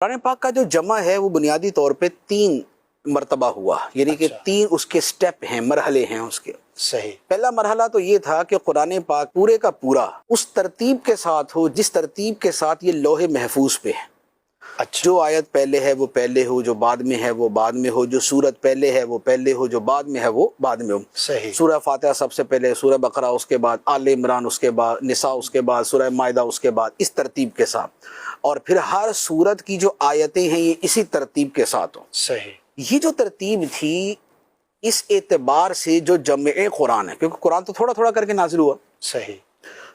قرآن پاک کا جو جمع ہے وہ بنیادی طور پہ 3 مرتبہ ہوا، یعنی کہ 3 اس کے سٹیپ ہیں، مرحلے ہیں اس کے۔ صحیح۔ پہلا مرحلہ تو یہ تھا کہ قرآن پاک پورے کا پورا اس ترتیب کے ساتھ ہو جس ترتیب کے ساتھ یہ لوح محفوظ پہ ہے۔ اچھا، جو آیت پہلے ہے وہ پہلے ہو، جو بعد میں ہے وہ بعد میں ہو، جو سورت پہلے ہے وہ پہلے ہو، جو بعد میں ہے وہ بعد میں ہو۔ صحیح۔ سورہ فاتحہ سب سے پہلے، سورہ بقرہ اس کے بعد، آل عمران اس کے بعد، نساء اس کے بعد، سورہ مائدہ اس کے بعد، اس ترتیب کے ساتھ۔ اور پھر ہر سورت کی جو آیتیں ہیں یہ اسی ترتیب کے ساتھ ہوں۔ صحیح۔ یہ جو ترتیب تھی اس اعتبار سے جو جمع قرآن ہے، کیونکہ قرآن تو تھوڑا تھوڑا کر کے نازل ہوا، صحیح۔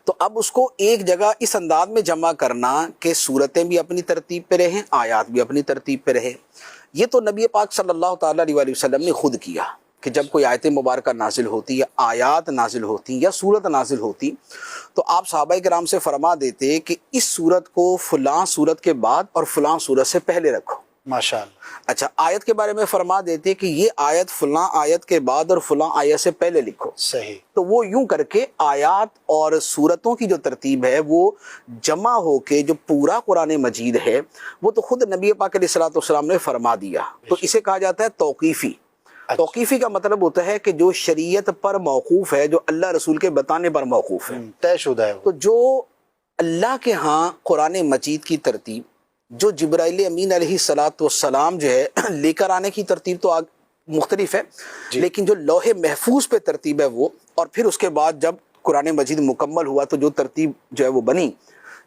تو اب اس کو ایک جگہ اس انداز میں جمع کرنا کہ صورتیں بھی اپنی ترتیب پہ رہیں، آیات بھی اپنی ترتیب پہ رہیں، یہ تو نبی پاک صلی اللہ تعالیٰ علیہ وسلم نے خود کیا کہ جب کوئی آیت مبارکہ نازل ہوتی یا آیات نازل ہوتی یا صورت نازل ہوتی تو آپ صحابہ کرام سے فرما دیتے کہ اس صورت کو فلاں صورت کے بعد اور فلاں صورت سے پہلے رکھو۔ ماشاءاللہ۔ اچھا، آیت کے بارے میں فرما دیتے کہ یہ آیت فلاں آیت کے بعد اور فلاں آیت سے پہلے لکھو۔ صحیح۔ تو وہ یوں کر کے آیات اور صورتوں کی جو ترتیب ہے وہ جمع ہو کے جو پورا قرآن مجید ہے وہ تو خود نبی پاک علیہ الصلوۃ والسلام نے فرما دیا، تو اسے کہا جاتا ہے توقیفی۔ توقیفی کا مطلب ہوتا ہے کہ جو شریعت پر موقوف ہے، جو اللہ رسول کے بتانے پر موقوف ہے، طے شدہ ہے وہ۔ تو جو اللہ کے ہاں قرآن مجید کی ترتیب، جو جبرائیل امین علیہ الصلوۃ والسلام جو ہے لے کر آنے کی ترتیب تو مختلف ہے، لیکن جو لوح محفوظ پہ ترتیب ہے وہ، اور پھر اس کے بعد جب قرآن مجید مکمل ہوا تو جو ترتیب جو ہے وہ بنی،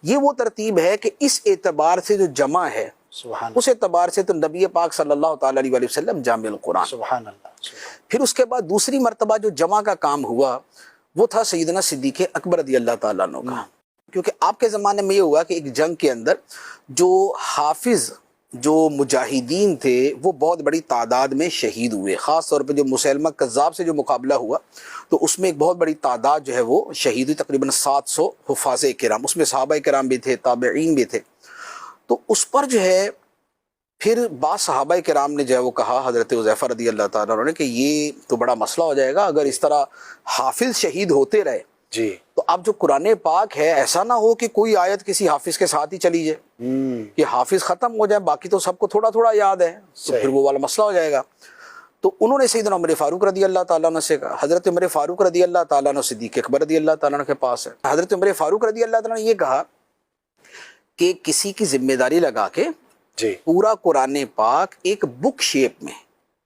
یہ وہ ترتیب ہے کہ اس اعتبار سے جو جمع ہے سبحان اس اعتبار سے تو نبی پاک صلی اللہ تعالیٰ علیہ وسلم جامع القرآن۔ سبحان اللہ۔ پھر اس کے بعد دوسری مرتبہ جو جمع کا کام ہوا وہ تھا سیدنا صدیق اکبر رضی اللہ تعالیٰ عنہ کا، کیونکہ آپ کے زمانے میں یہ ہوا کہ ایک جنگ کے اندر جو حافظ جو مجاہدین تھے وہ بہت بڑی تعداد میں شہید ہوئے، خاص طور پہ جو مسیلمہ کذاب سے جو مقابلہ ہوا تو اس میں ایک بہت بڑی تعداد جو ہے وہ شہید ہوئی، تقریباً 700 حفاظ کرام، اس میں صحابہ کرام بھی تھے، تابعین بھی تھے۔ تو اس پر جو ہے پھر بعض صحابہ کرام نے جو ہے وہ کہا حضرت حذیفہ رضی اللہ تعالیٰ عنہ نے کہ یہ تو بڑا مسئلہ ہو جائے گا اگر اس طرح حافظ شہید ہوتے رہے، جی، تو اب جو قرآن پاک ہے ایسا نہ ہو کہ کوئی آیت کسی حافظ کے ساتھ ہی چلی جائے کہ حافظ ختم ہو جائے، باقی تو سب کو تھوڑا تھوڑا یاد ہے، تو پھر وہ والا مسئلہ ہو جائے گا۔ تو انہوں نے سیدنا عمر فاروق رضی اللہ تعالیٰ عنہ سے کہا، حضرت عمر فاروق رضی اللہ تعالیٰ عنہ صدیق اکبر رضی اللہ تعالیٰ عنہ کے پاس ہے، حضرت عمر فاروق رضی اللہ تعالیٰ عنہ نے یہ کہا کہ کسی کی ذمہ داری لگا کے جی، پورا قرآن پاک ایک بک شیپ میں،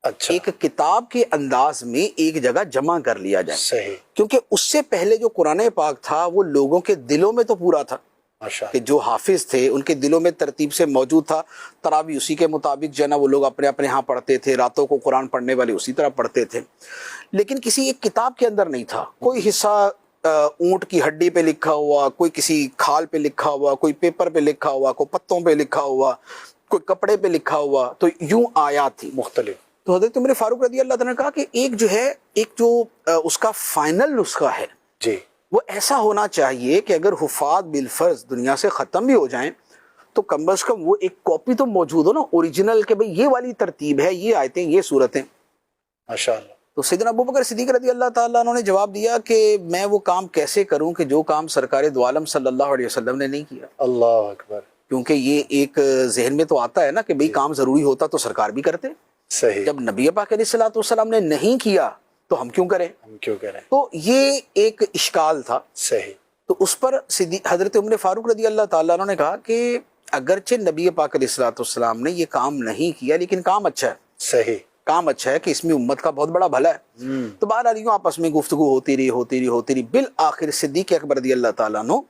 اچھا، ایک کتاب کے انداز میں ایک جگہ جمع کر لیا جائے، صحیح، کیونکہ اس سے پہلے جو قرآن پاک تھا وہ لوگوں کے دلوں میں تو پورا تھا ماشاء کہ جو حافظ تھے ان کے دلوں میں ترتیب سے موجود تھا، تراویح اسی کے مطابق جو ہے نا وہ لوگ اپنے اپنے ہاں پڑھتے تھے، راتوں کو قرآن پڑھنے والے اسی طرح پڑھتے تھے، لیکن کسی ایک کتاب کے اندر نہیں تھا، کوئی حصہ اونٹ کی ہڈی پہ لکھا ہوا، کوئی کسی کھال پہ لکھا ہوا، کوئی پیپر پہ لکھا ہوا، کوئی پتوں پہ لکھا ہوا، کوئی کپڑے پہ لکھا ہوا، تو یوں آیات تھی مختلف۔ تو حضرت عمر فاروق رضی اللہ تعالیٰ نے کہا کہ ایک جو ہے ایک جو اس کا فائنل نسخہ ہے جی، وہ ایسا ہونا چاہیے کہ اگر حفاظ بالفرض دنیا سے ختم بھی ہو جائیں تو کم از کم وہ ایک کاپی تو موجود ہو نا اوریجنل، کہ بھئی یہ والی ترتیب ہے، یہ آیتیں، یہ صورتیں۔ ماشاء اللہ۔ تو سیدنا ابوبکر صدیق رضی اللہ تعالیٰ عنہ نے جواب دیا کہ میں وہ کام کیسے کروں کہ جو کام سرکار دو عالم صلی اللہ علیہ وسلم نے نہیں کیا، اللہ اکبر۔ کیونکہ یہ ایک ذہن میں تو آتا ہے نا کہ بھئی کام ضروری ہوتا تو سرکار بھی کرتے، صحیح، جب نبی پاک علیہ الصلوۃ والسلام نے نہیں کیا تو ہم کیوں کریں؟ ہم کیوں کریں؟ تو یہ ایک اشکال تھا۔ صحیح، تو اس پر حضرت عمر فاروق رضی اللہ تعالیٰ عنہ نے کہا کہ اگرچہ نبی پاک علیہ الصلوۃ والسلام نے یہ کام نہیں کیا لیکن کام اچھا ہے، صحیح، کام اچھا ہے کہ اس میں امت کا بہت بڑا بھلا ہے۔ تو بہرحال یوں آپس میں گفتگو ہوتی رہی، بالآخر صدیق اکبر رضی اللہ تعالیٰ عنہ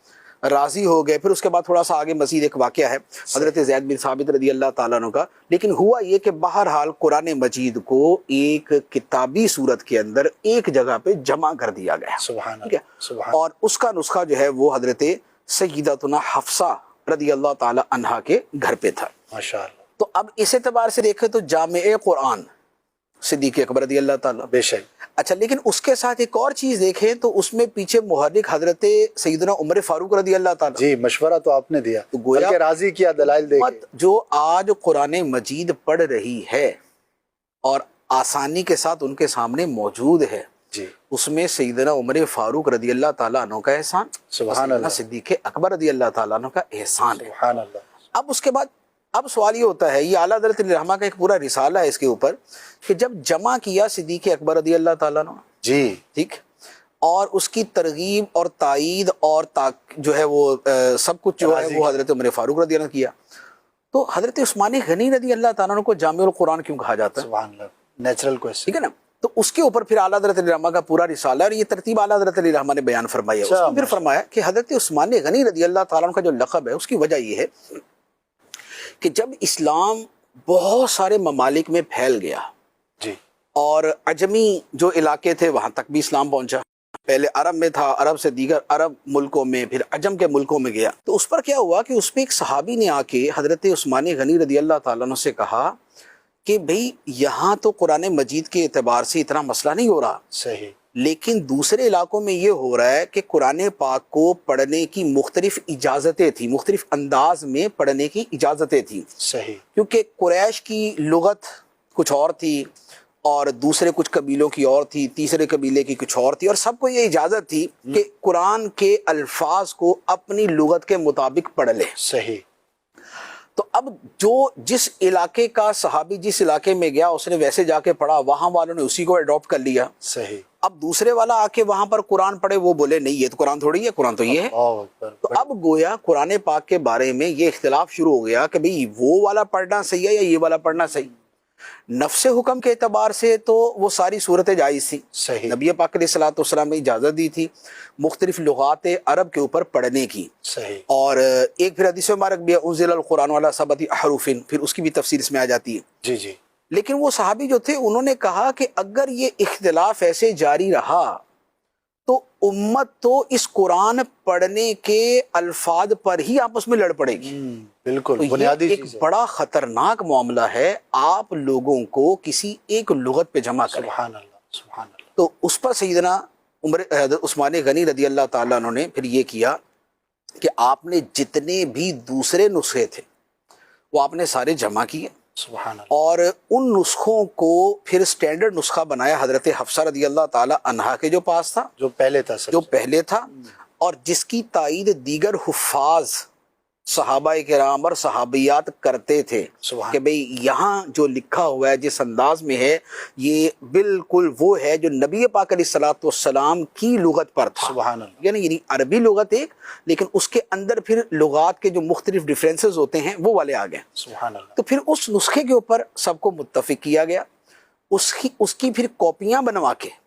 راضی ہو گئے۔ پھر اس کے بعد تھوڑا سا آگے مزید ایک واقعہ ہے حضرت زید بن ثابت رضی اللہ تعالیٰ عنہ کا، لیکن ہوا یہ کہ بہرحال قرآن مجید کو ایک کتابی صورت کے اندر ایک جگہ پہ جمع کر دیا گیا، سبحان ٹھیک ہے، اللہ، سبحان، اور اس کا نسخہ جو ہے وہ حضرت سیدتنا حفصہ رضی اللہ تعالی عنہا کے گھر پہ تھا۔ ماشاء اللہ، تو اب اس اعتبار سے دیکھیں تو جامع قرآن صدیق اکبر رضی اللہ تعالیٰ۔ بے شک۔ اچھا، لیکن اس کے ساتھ ایک اور چیز دیکھیں تو اس میں پیچھے محرک حضرت سیدنا عمر فاروق رضی اللہ تعالیٰ، جی، مشورہ تو آپ نے دیا، تو گویا بلکہ راضی کیا دلائل دے کے۔ امت جو آج قرآن مجید پڑھ رہی ہے اور آسانی کے ساتھ ان کے سامنے موجود ہے، جی، اس میں سیدنا عمر فاروق رضی اللہ تعالیٰ عنہ کا احسان، سبحان سیدنا اللہ، صدیق اکبر رضی اللہ تعالیٰ عنہ کا احسان ہے۔ سبحان اللہ، اب اس کے بعد اب سوال یہ ہوتا ہے، یہ اعلیٰ حضرت علیہ رحمہ کا ایک پورا رسالہ ہے اس کے اوپر، کہ جب جمع کیا صدیق اکبر رضی اللہ تعالیٰ عنہ، جی ٹھیک، اور اس کی ترغیب اور تائید اور جو ہے وہ سب کچھ جو ہے وہ حضرت عمر فاروق رضی اللہ عنہ کیا، تو حضرت عثمان غنی رضی اللہ تعالیٰ عنہ کو جامع القرآن کیوں کہا جاتا ہے؟ سبحان اللہ، نیچرل کویسچن، ٹھیک ہے نا. تو اس کے اوپر پھر اعلیٰ حضرت علیہ رحمہ کا پورا رسالہ ہے، اور یہ ترتیب اعلیٰ حضرت علیہ رحمہ نے بیان فرمائی ہے. اس میں پھر فرمایا کہ حضرت عثمان غنی رضی اللہ تعالیٰ عنہ کا جو لقب ہے، اس کی وجہ یہ ہے کہ جب اسلام بہت سارے ممالک میں پھیل گیا جی، اور عجمی جو علاقے تھے وہاں تک بھی اسلام پہنچا، پہلے عرب میں تھا، عرب سے دیگر عرب ملکوں میں، پھر عجم کے ملکوں میں گیا، تو اس پر کیا ہوا کہ اس پہ ایک صحابی نے آ کے حضرت عثمان غنی رضی اللہ تعالیٰ عنہ سے کہا کہ بھئی یہاں تو قرآن مجید کے اعتبار سے اتنا مسئلہ نہیں ہو رہا، صحیح، لیکن دوسرے علاقوں میں یہ ہو رہا ہے کہ قرآن پاک کو پڑھنے کی مختلف اجازتیں تھیں، مختلف انداز میں پڑھنے کی اجازتیں تھیں، صحیح، کیونکہ قریش کی لغت کچھ اور تھی اور دوسرے کچھ قبیلوں کی اور تھی، تیسرے قبیلے کی کچھ اور تھی، اور سب کو یہ اجازت تھی کہ قرآن کے الفاظ کو اپنی لغت کے مطابق پڑھ لے. صحیح، تو اب جو جس علاقے کا صحابی جس علاقے میں گیا اس نے ویسے جا کے پڑھا، وہاں والوں نے اسی کو اڈاپٹ کر لیا. صحیح، اب دوسرے والا آ کے وہاں پر قرآن پڑھے، وہ بولے نہیں یہ تو قرآن تھوڑی ہے، قرآن تو یہ ہے. اللہ اکبر، تو اب گویا قرآن پاک کے بارے میں یہ اختلاف شروع ہو گیا کہ بھئی وہ والا پڑھنا صحیح ہے یا یہ والا پڑھنا صحیح. نفس حکم کے اعتبار سے تو وہ ساری صورتیں جائز تھی، صحیح، نبی پاک علیہ الصلوۃ والسلام نے اجازت دی تھی مختلف لغات عرب کے اوپر پڑھنے کی. صحیح، اور ایک پھر حدیث مبارک بھی ہے انزل القرآن والا سبت حروف، پھر اس کی بھی تفسیر اس میں آ جاتی ہے. جی جی، لیکن وہ صحابی جو تھے انہوں نے کہا کہ اگر یہ اختلاف ایسے جاری رہا تو امت تو اس قرآن پڑھنے کے الفاظ پر ہی آپس میں لڑ پڑے گی. بالکل تو بنیادی یہ ایک چیز ہے. بڑا خطرناک معاملہ ہے آپ لوگوں کو کسی ایک لغت پہ جمع کریں. سبحان اللہ، سبحان اللہ، تو اس پر سیدنا عثمان غنی رضی اللہ تعالیٰ عنہ نے پھر یہ کیا کہ آپ نے جتنے بھی دوسرے نسخے تھے وہ آپ نے سارے جمع کیے، سبحان اللہ، اور ان نسخوں کو پھر سٹینڈرڈ نسخہ بنایا حضرت حفصہ رضی اللہ تعالی عنہا کے جو پاس تھا، جو پہلے تھا سب جو سے. پہلے تھا، اور جس کی تائید دیگر حفاظ صحابہ کرام اور صحابیات کرتے تھے سبحان کہ بھئی یہاں جو لکھا ہوا ہے جس انداز میں ہے یہ بالکل وہ ہے جو نبی پاک علیہ الصلوۃ والسلام کی لغت پر تھا. سبحان اللہ، یعنی عربی لغت ایک، لیکن اس کے اندر پھر لغات کے جو مختلف ڈیفرنسز ہوتے ہیں وہ والے آ گئے. سبحان اللہ، تو پھر اس نسخے کے اوپر سب کو متفق کیا گیا، اس کی پھر کاپیاں بنوا کے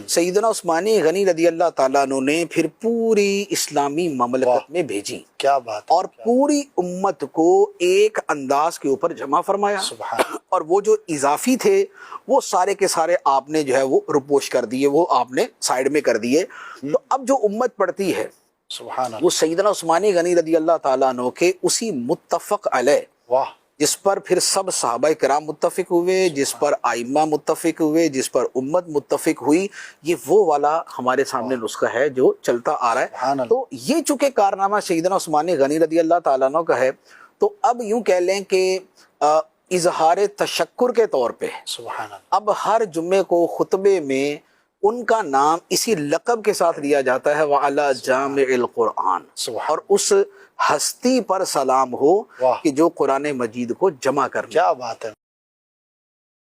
سیدنا عثمان غنی رضی اللہ تعالیٰ عنہ نے پھر پوری اسلامی مملکت میں بھیجی، کیا بات ہے، اور پوری امت کو ایک انداز کے اوپر جمع فرمایا. سبحان اللہ، اور وہ جو اضافی تھے وہ سارے کے سارے آپ نے جو ہے وہ رپوش کر دیے، وہ آپ نے سائیڈ میں کر دیے. تو اب جو امت پڑھتی ہے سبحان اللہ، وہ سیدنا عثمان غنی رضی اللہ تعالیٰ عنہ کے اسی متفق علیہ، واہ، جس پر پھر سب صحابہ کرام متفق ہوئے، جس پر ائمہ متفق ہوئے، جس پر امت متفق ہوئی، یہ وہ والا ہمارے سامنے نسخہ ہے جو چلتا آ رہا سبحان ہے. اللہ. تو یہ چونکہ کارنامہ سیدنا عثمان غنی رضی اللہ تعالیٰ عنہ کا ہے، تو اب یوں کہہ لیں کہ اظہار تشکر کے طور پہ سبحان اللہ، اب ہر جمعے کو خطبے میں ان کا نام اسی لقب کے ساتھ لیا جاتا ہے، وَعَلَى جَامِعِ الْقُرْآنِ، سبحان، اور اس ہستی پر سلام ہو واہ، کہ جو قرآن مجید کو جمع کرنا. کیا بات ہے.